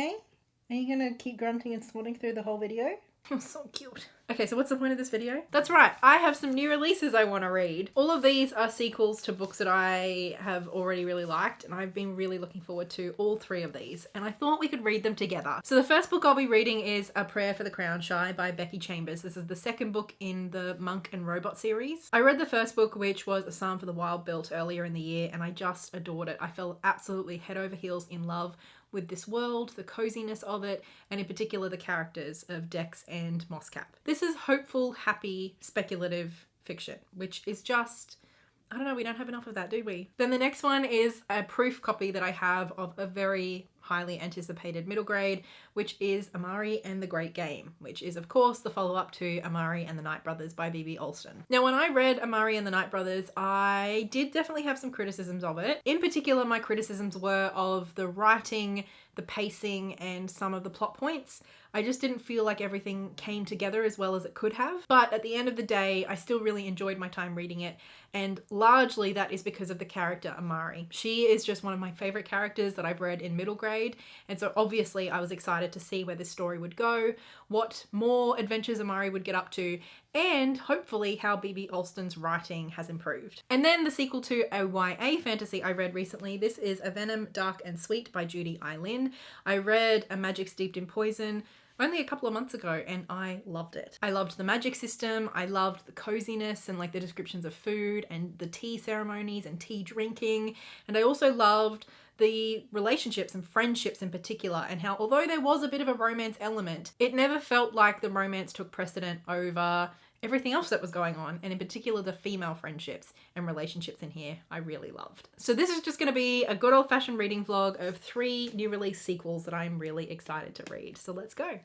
okay? Are you gonna keep grunting and snorting through the whole video? You're so cute. Okay, so what's the point of this video? That's right, I have some new releases I want to read. All of these are sequels to books that I have already really liked, and I've been really looking forward to all three of these, and I thought we could read them together. So the first book I'll be reading is A Prayer for the Crown Shy by Becky Chamers. This is the second book in the Monk and Robot series. I read the first book, which was A Psalm for the Wild Built, earlier in the year, and I just adored it. I fell absolutely head over heels in love with this world, the coziness of it, and in particular the characters of Dex and Mosscap. This is hopeful, happy, speculative fiction, which is just, I don't know, we don't have enough of that, do we? Then the next one is a proof copy that I have of a very highly anticipated middle grade, which is Amari and the Great Game, which is of course the follow-up to Amari and the Night Brothers by B.B. Alston. Now, when I read Amari and the Night Brothers, I did definitely have some criticisms of it. In particular, my criticisms were of the writing, the pacing, and some of the plot points. I just didn't feel like everything came together as well as it could have. But at the end of the day, I still really enjoyed my time reading it, and largely that is because of the character Amari. She is just one of my favorite characters that I've read in middle grade, and so obviously I was excited to see where this story would go, what more adventures Amari would get up to, and hopefully how B.B. Alston's writing has improved. And then the sequel to a YA fantasy I read recently. This is A Venom, Dark and Sweet by Judy. I read A Magic Steeped in Poison only a couple of months ago, and I loved it. I loved the magic system, I loved the coziness and like the descriptions of food and the tea ceremonies and tea drinking, and I also loved the relationships and friendships in particular, and how although there was a bit of a romance element, it never felt like the romance took precedent over everything else that was going on, and in particular the female friendships and relationships in here I really loved. So this is just going to be a good old-fashioned reading vlog of 3 new release sequels that I'm really excited to read. So let's go.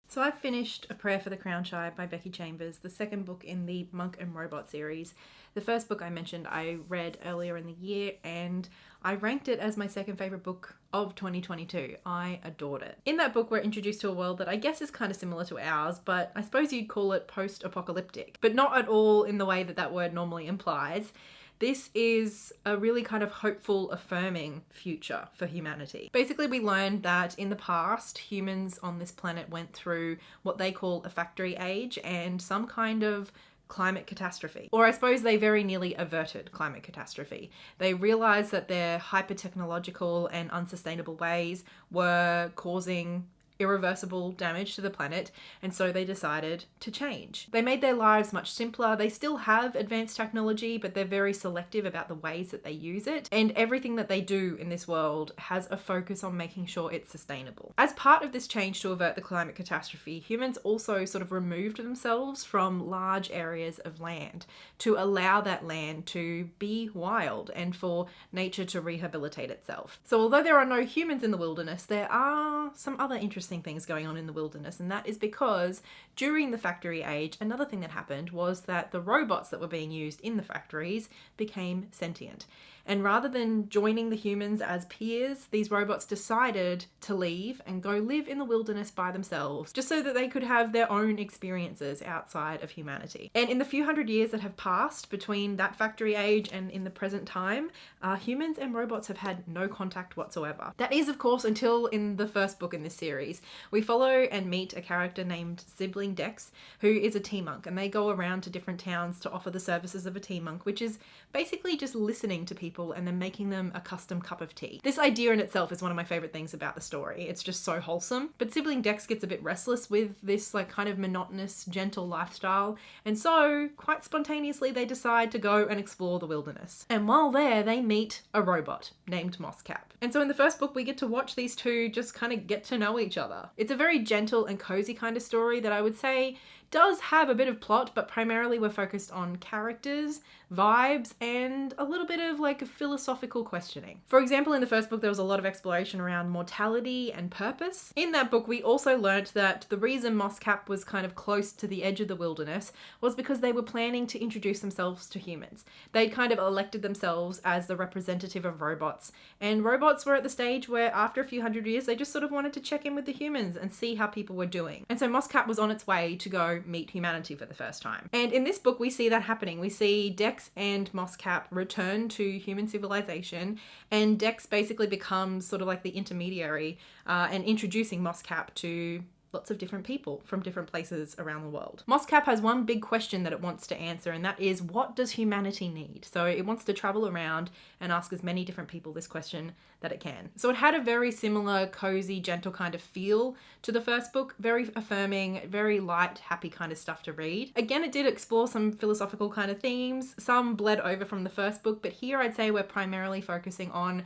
So I've finished A Prayer for the Crown Shy by Becky Chamers, the second book in the Monk and Robot series. The first book I mentioned I read earlier in the year, and I ranked it as my second favourite book of 2022. I adored it. In that book, we're introduced to a world that I guess is kind of similar to ours, but I suppose you'd call it post-apocalyptic, but not at all in the way that that word normally implies. This is a really kind of hopeful, affirming future for humanity. Basically, we learned that in the past, humans on this planet went through what they call a factory age and some kind of climate catastrophe. Or I suppose they very nearly averted climate catastrophe. They realized that their hyper-technological and unsustainable ways were causing irreversible damage to the planet, and so they decided to change. They made their lives much simpler. They still have advanced technology, but they're very selective about the ways that they use it, and everything that they do in this world has a focus on making sure it's sustainable. As part of this change to avert the climate catastrophe, humans also sort of removed themselves from large areas of land to allow that land to be wild and for nature to rehabilitate itself. So although there are no humans in the wilderness, there are some other interesting things going on in the wilderness, and that is because during the factory age, another thing that happened was that the robots that were being used in the factories became sentient. And rather than joining the humans as peers, these robots decided to leave and go live in the wilderness by themselves, just so that they could have their own experiences outside of humanity. And in the few hundred years that have passed between that factory age and in the present time, humans and robots have had no contact whatsoever. That is, of course, until in the first book in this series. We follow and meet a character named Sibling Dex, who is a tea monk, and they go around to different towns to offer the services of a tea monk, which is basically just listening to people and then making them a custom cup of tea. This idea in itself is one of my favorite things about the story. It's just so wholesome. But Sibling Dex gets a bit restless with this like kind of monotonous, gentle lifestyle, and so quite spontaneously they decide to go and explore the wilderness. And while there, they meet a robot named Mosscap. And so in the first book, we get to watch these two just kind of get to know each other. It's a very gentle and cozy kind of story that I would say does have a bit of plot, but primarily we're focused on characters, vibes, and a little bit of like a philosophical questioning. For example, in the first book, there was a lot of exploration around mortality and purpose. In that book, we also learnt that the reason Mosscap was kind of close to the edge of the wilderness was because they were planning to introduce themselves to humans. They'd kind of elected themselves as the representative of robots, and robots were at the stage where after a few hundred years, they just sort of wanted to check in with the humans and see how people were doing. And so Mosscap was on its way to go hero meet humanity for the first time. And in this book, we see that happening. We see Dex and Mosscap return to human civilization, and Dex basically becomes sort of like the intermediary and introducing Mosscap to lots of different people from different places around the world. Mosscap has one big question that it wants to answer, and that is, what does humanity need? So it wants to travel around and ask as many different people this question that it can. So it had a very similar, cozy, gentle kind of feel to the first book, very affirming, very light, happy kind of stuff to read. Again, it did explore some philosophical kind of themes. Some bled over from the first book, but here I'd say we're primarily focusing on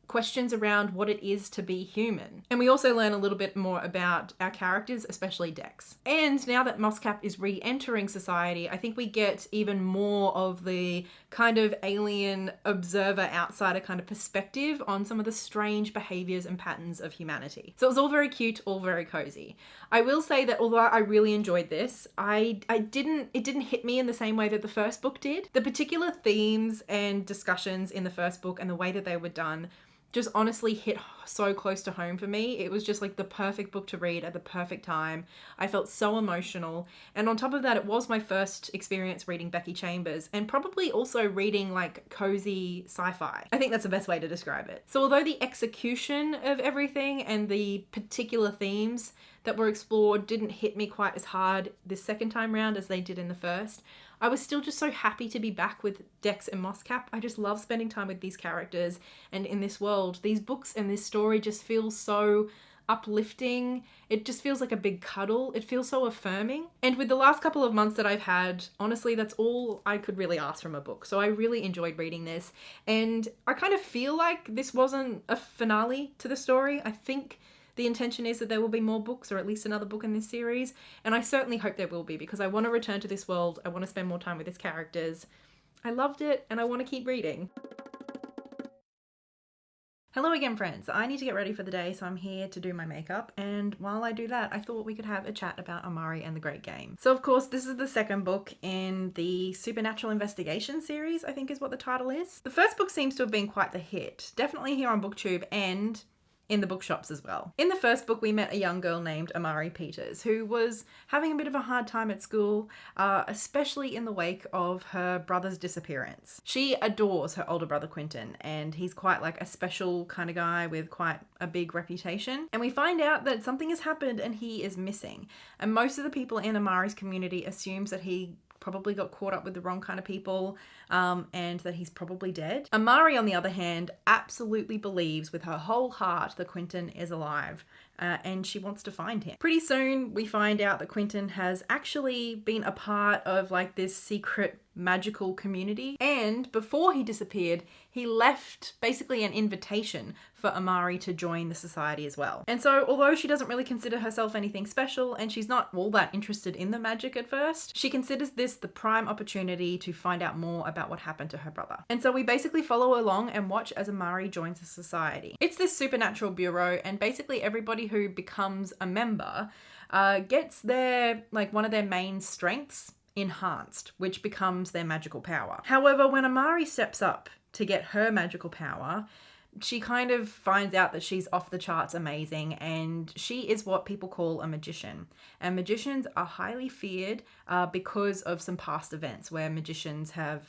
questions around what it is to be human. And we also learn a little bit more about our characters, especially Dex. And now that Mosscap is re-entering society, I think we get even more of the kind of alien observer, outsider kind of perspective on some of the strange behaviors and patterns of humanity. So it was all very cute, all very cozy. I will say that although I really enjoyed this, it didn't hit me in the same way that the first book did. The particular themes and discussions in the first book and the way that they were done just honestly hit so close to home for me. It was just like the perfect book to read at the perfect time. I felt so emotional. And on top of that, it was my first experience reading Becky Chambers, and probably also reading like cozy sci-fi. I think that's the best way to describe it. So although the execution of everything and the particular themes that were explored didn't hit me quite as hard this second time round as they did in the first, I was still just so happy to be back with Dex and Mosscap. I just love spending time with these characters and in this world. These books and this story just feel so uplifting. It just feels like a big cuddle. It feels so affirming. And with the last couple of months that I've had, honestly, that's all I could really ask from a book. So I really enjoyed reading this. And I kind of feel like this wasn't a finale to the story. I think the intention is that there will be more books, or at least another book in this series, and I certainly hope there will be, because I want to return to this world. I want to spend more time with its characters. I loved it, and I want to keep reading. Hello again, friends. I need to get ready for the day, so I'm here to do my makeup, and while I do that, I thought we could have a chat about Amari and the Great Game. So of course, this is the second book in the Supernatural Investigation series, I think is what the title is. The first book seems to have been quite the hit, definitely here on BookTube and in the bookshops as well. In the first book, we met a young girl named Amari Peters, who was having a bit of a hard time at school, especially in the wake of her brother's disappearance. She adores her older brother Quentin, and he's quite like a special kind of guy with quite a big reputation. And we find out that something has happened and he is missing. And most of the people in Amari's community assumes that he probably got caught up with the wrong kind of people, and that he's probably dead. Amari, on the other hand, absolutely believes with her whole heart that Quentin is alive, and she wants to find him. Pretty soon, we find out that Quentin has actually been a part of like this secret magical community, and before he disappeared, he left basically an invitation for Amari to join the society as well. And so although she doesn't really consider herself anything special, and she's not all that interested in the magic at first, she considers this the prime opportunity to find out more about what happened to her brother. And so we basically follow along and watch as Amari joins the society. It's this supernatural bureau, and basically everybody who becomes a member gets their, like, one of their main strengths enhanced, which becomes their magical power. However, when Amari steps up to get her magical power, she kind of finds out that she's off the charts amazing, and she is what people call a magician. And magicians are highly feared because of some past events where magicians have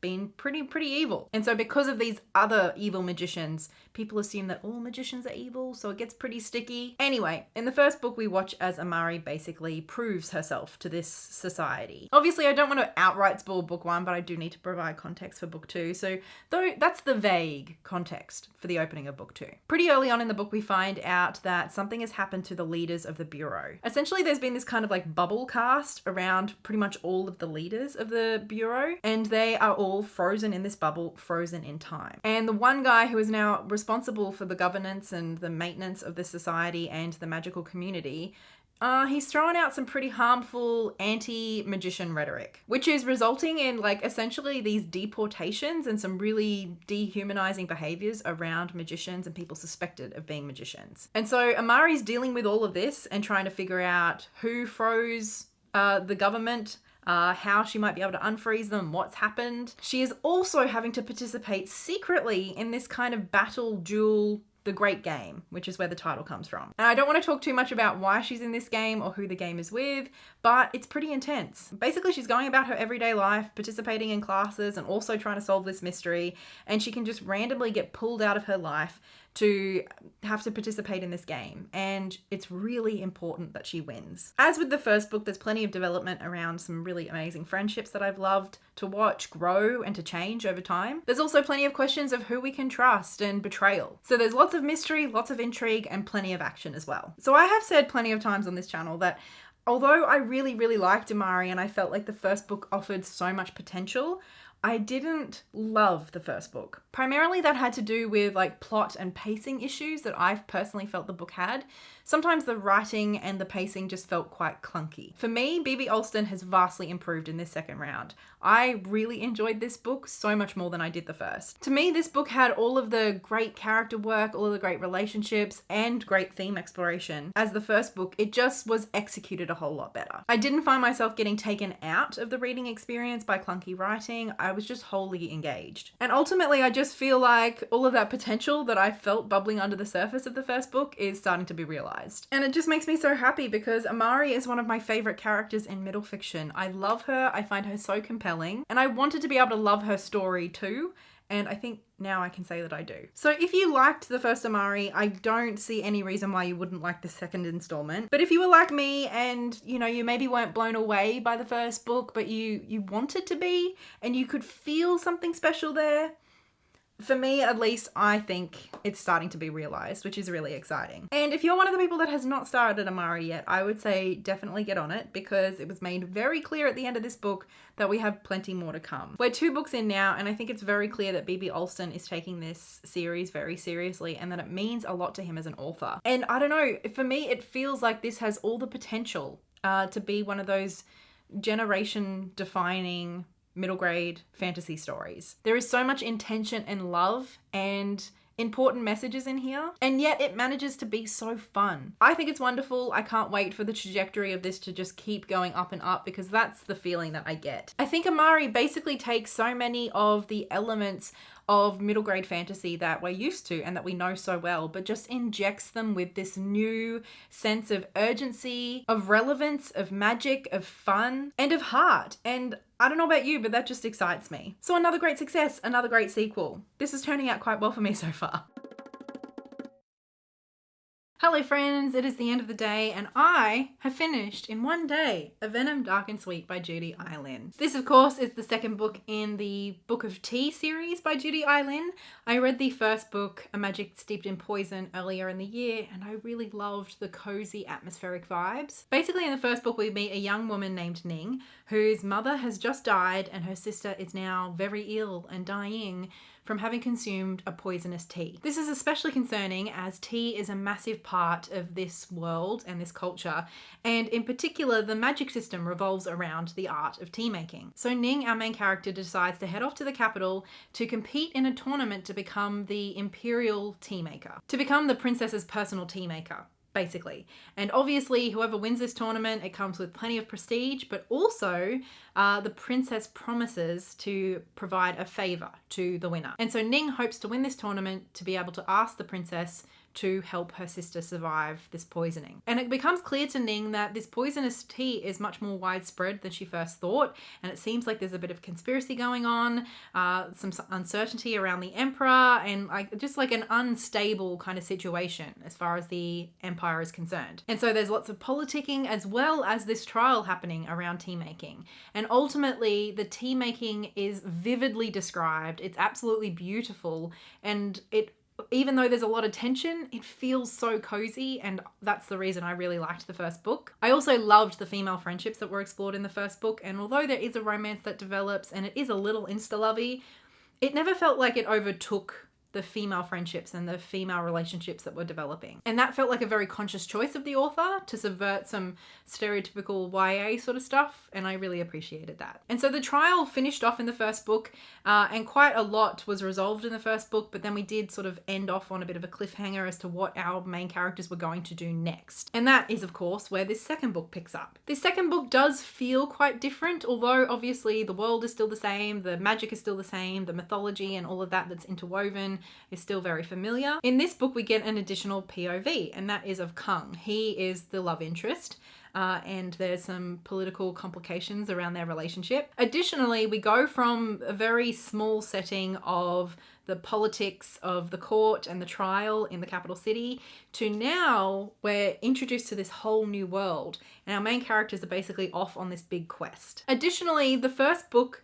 been pretty evil. And so because of these other evil magicians, people assume that all magicians are evil, so it gets pretty sticky. Anyway, in the first book, we watch as Amari basically proves herself to this society. Obviously, I don't want to outright spoil book one, but I do need to provide context for book two. So though that's the vague context for the opening of book two. Pretty early on in the book, we find out that something has happened to the leaders of the Bureau. Essentially, there's been this kind of like bubble cast around pretty much all of the leaders of the Bureau, and they are all frozen in this bubble, frozen in time. And the one guy who is now responsible for the governance and the maintenance of the society and the magical community, he's throwing out some pretty harmful anti-magician rhetoric, which is resulting in like essentially these deportations and some really dehumanizing behaviors around magicians and people suspected of being magicians. And so Amari's dealing with all of this and trying to figure out who froze the government, how she might be able to unfreeze them, what's happened. She is also having to participate secretly in this kind of battle duel The Great Game, which is where the title comes from. And I don't want to talk too much about why she's in this game or who the game is with, but it's pretty intense. Basically, she's going about her everyday life, participating in classes and also trying to solve this mystery, and she can just randomly get pulled out of her life to have to participate in this game, and it's really important that she wins. As with the first book, there's plenty of development around some really amazing friendships that I've loved to watch grow and to change over time. There's also plenty of questions of who we can trust and betrayal. So there's lots of mystery, lots of intrigue, and plenty of action as well. So I have said plenty of times on this channel that although I really, really liked Amari and I felt like the first book offered so much potential, I didn't love the first book. Primarily that had to do with like plot and pacing issues that I've personally felt the book had. Sometimes the writing and the pacing just felt quite clunky. For me, B.B. Alston has vastly improved in this second round. I really enjoyed this book so much more than I did the first. To me, this book had all of the great character work, all of the great relationships, and great theme exploration. As the first book, it just was executed a whole lot better. I didn't find myself getting taken out of the reading experience by clunky writing. I was just wholly engaged. And ultimately, I just feel like all of that potential that I felt bubbling under the surface of the first book is starting to be realized. And it just makes me so happy because Amari is one of my favorite characters in middle fiction. I love her. I find her so compelling, and I wanted to be able to love her story too. And I think now I can say that I do. So if you liked the first Amari, I don't see any reason why you wouldn't like the second installment. But if you were like me and, you know, you maybe weren't blown away by the first book, but you wanted to be, and you could feel something special there, for me, at least, I think it's starting to be realized, which is really exciting. And if you're one of the people that has not started Amari yet, I would say definitely get on it because it was made very clear at the end of this book that we have plenty more to come. We're 2 books in now, and I think it's very clear that B.B. Alston is taking this series very seriously and that it means a lot to him as an author. And I don't know, for me, it feels like this has all the potential to be one of those generation-defining middle grade fantasy stories. There is so much intention and love and important messages in here, and yet it manages to be so fun. I think it's wonderful. I can't wait for the trajectory of this to just keep going up and up because that's the feeling that I get. I think Amari basically takes so many of the elements of middle grade fantasy that we're used to and that we know so well, but just injects them with this new sense of urgency, of relevance, of magic, of fun, and of heart. And I don't know about you, but that just excites me. So another great success, another great sequel. This is turning out quite well for me so far. Hello friends, it is the end of the day and I have finished in one day A Venom Dark and Sweet by Judy Lynn. This of course is the second book in the Book of Tea series by Judy Lynn. I read the first book, A Magic Steeped in Poison, earlier in the year and I really loved the cozy atmospheric vibes. Basically in the first book we meet a young woman named Ning whose mother has just died and her sister is now very ill and dying from having consumed a poisonous tea. This is especially concerning as tea is a massive part of this world and this culture, and in particular the magic system revolves around the art of tea making. So Ning, our main character, decides to head off to the capital to compete in a tournament to become the imperial tea maker, to become the princess's personal tea maker, basically. And obviously whoever wins this tournament, it comes with plenty of prestige, but also the princess promises to provide a favor to the winner. And so Ning hopes to win this tournament to be able to ask the princess to help her sister survive this poisoning. And it becomes clear to Ning that this poisonous tea is much more widespread than she first thought, and it seems like there's a bit of conspiracy going on, some uncertainty around the emperor, and just like an unstable kind of situation as far as the empire is concerned. And so there's lots of politicking as well as this trial happening around tea making. And ultimately the tea making is vividly described. It's absolutely beautiful, and even though there's a lot of tension, it feels so cozy, and that's the reason I really liked the first book. I also loved the female friendships that were explored in the first book, and although there is a romance that develops and it is a little insta-lovey, it never felt like it overtook the female friendships and the female relationships that were developing. And that felt like a very conscious choice of the author to subvert some stereotypical YA sort of stuff, and I really appreciated that. And so the trial finished off in the first book, and quite a lot was resolved in the first book, but then we did sort of end off on a bit of a cliffhanger as to what our main characters were going to do next. And that is, of course, where this second book picks up. This second book does feel quite different, although obviously the world is still the same, the magic is still the same, the mythology and all of that that's interwoven is still very familiar. In this book, we get an additional POV, and that is of Kung. He is the love interest. And there's some political complications around their relationship. Additionally, we go from a very small setting of the politics of the court and the trial in the capital city to now we're introduced to this whole new world, and our main characters are basically off on this big quest. Additionally, the first book,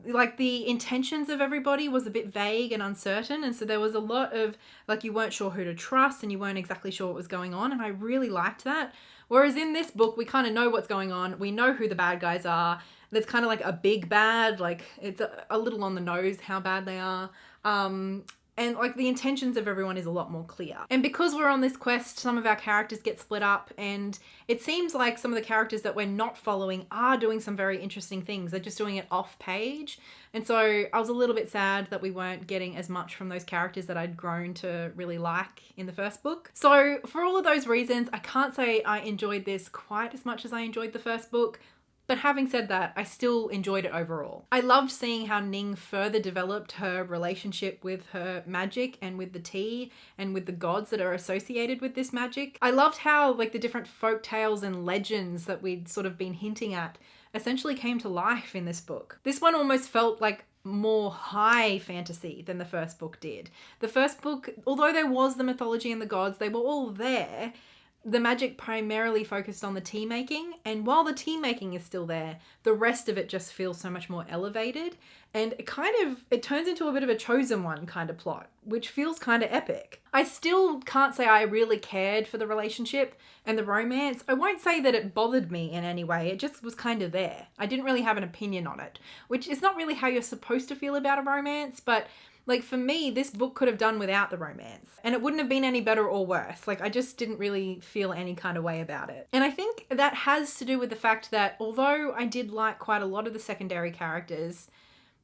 like, the intentions of everybody was a bit vague and uncertain, and so there was a lot of, like, you weren't sure who to trust and you weren't exactly sure what was going on, and I really liked that. Whereas in this book, we kind of know what's going on. We know who the bad guys are. There's kind of like a big bad, like it's a little on the nose how bad they are. And like the intentions of everyone is a lot more clear. And because we're on this quest, some of our characters get split up, and it seems like some of the characters that we're not following are doing some very interesting things. They're just doing it off page. And so I was a little bit sad that we weren't getting as much from those characters that I'd grown to really like in the first book. So for all of those reasons, I can't say I enjoyed this quite as much as I enjoyed the first book. But having said that, I still enjoyed it overall. I loved seeing how Ning further developed her relationship with her magic and with the tea and with the gods that are associated with this magic. I loved how, like, the different folk tales and legends that we'd sort of been hinting at essentially came to life in this book. This one almost felt like more high fantasy than the first book did. The first book, although there was the mythology and the gods, they were all there. The magic primarily focused on the tea making, and while the tea making is still there, the rest of it just feels so much more elevated, and it turns into a bit of a Chosen One kind of plot, which feels kind of epic. I still can't say I really cared for the relationship and the romance. I won't say that it bothered me in any way, it just was kind of there. I didn't really have an opinion on it, which is not really how you're supposed to feel about a romance, but like, for me, this book could have done without the romance, and it wouldn't have been any better or worse. Like, I just didn't really feel any kind of way about it. And I think that has to do with the fact that although I did like quite a lot of the secondary characters,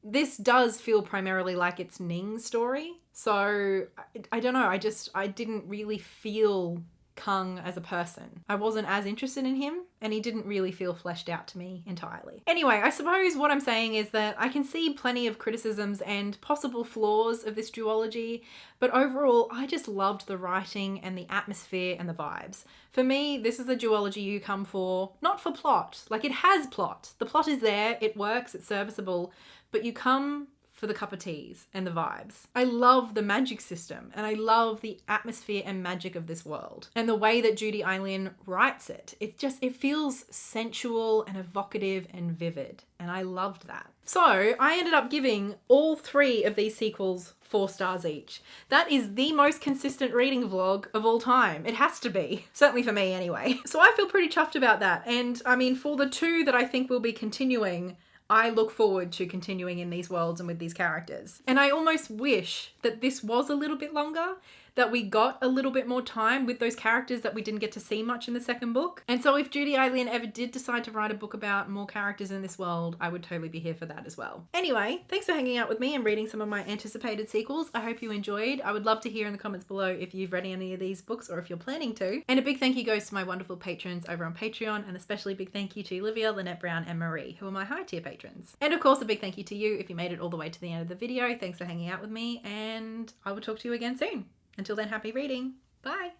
this does feel primarily like it's Ning's story. So I don't know, I didn't really feel Kung as a person. I wasn't as interested in him, and he didn't really feel fleshed out to me entirely. Anyway, I suppose what I'm saying is that I can see plenty of criticisms and possible flaws of this duology, but overall I just loved the writing and the atmosphere and the vibes. For me, this is a duology you come for, not for plot. Like, it has plot. The plot is there, it works, it's serviceable, but you come for the cup of teas and the vibes. I love the magic system, and I love the atmosphere and magic of this world. And the way that Judy Eileen writes it, it feels sensual and evocative and vivid, and I loved that. So I ended up giving all 3 of these sequels 4 stars each. That is the most consistent reading vlog of all time. It has to be. Certainly for me anyway. So I feel pretty chuffed about that. And I mean, for the 2 that I think will be continuing, I look forward to continuing in these worlds and with these characters. And I almost wish that this was a little bit longer, that we got a little bit more time with those characters that we didn't get to see much in the second book. And so if Judy Eileen ever did decide to write a book about more characters in this world, I would totally be here for that as well. Anyway, thanks for hanging out with me and reading some of my anticipated sequels. I hope you enjoyed. I would love to hear in the comments below if you've read any of these books or if you're planning to. And a big thank you goes to my wonderful patrons over on Patreon, and especially a big thank you to Olivia, Lynette Brown, and Marie, who are my high tier patrons. And of course, a big thank you to you if you made it all the way to the end of the video. Thanks for hanging out with me, and I will talk to you again soon. Until then, happy reading. Bye.